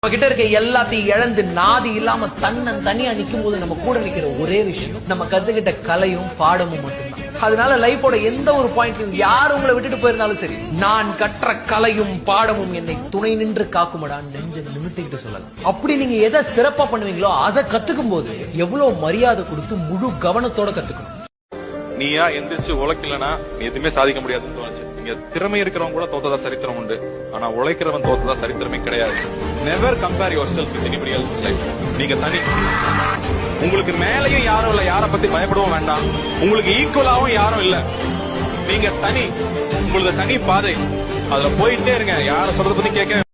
நம்ம கிட்ட இருக்க எல்லாத்தையும் இழந்து நாதி இல்லாம தனியா நிக்கும் போது நம்ம கூட நிக்கிற ஒரே விஷயம் நம்ம கத்துக்கிட்ட கலையும் பாடமும் மட்டும்தான். அதனால லைஃபோட எந்த ஒரு பாயிண்ட்லயும் யார் உங்களை விட்டுட்டு போயிருந்தாலும் சரி, நான் கற்ற கலையும் பாடமும் என்னை துணை நின்று காக்குமடான்னு நெஞ்ச நிமித்திக்கிட்டு சொல்லலாம். அப்படி நீங்க எதை சிறப்பா பண்ணுவீங்களோ அதை கத்துக்கும் போது எவ்வளவு மரியாதை கொடுத்து முழு கவனத்தோட கத்துக்கணும். நீயா எந்திரிச்சு உழைக்கலனா நீ எதுவுமே சாதிக்க முடியாதுன்னு தோணுச்சு. நீங்க திறமை இருக்கிறவங்க கூட தோத்ததா சரித்திரம் உண்டு, ஆனா உழைக்கிறவன் தோத்ததா சரித்திரமே கிடையாது. Never compare your self with anybody else life. நீங்க தனி, உங்களுக்கு மேலையும் யாரும் இல்ல, யாரை பத்தி பயப்படவும் வேண்டாம், உங்களுக்கு ஈக்குவலாவும் யாரும் இல்ல. நீங்க தனி, உங்களுக்கு தனி பாதை, அதுல போயிட்டே இருங்க, யார சொல்றத பத்தி கேட்க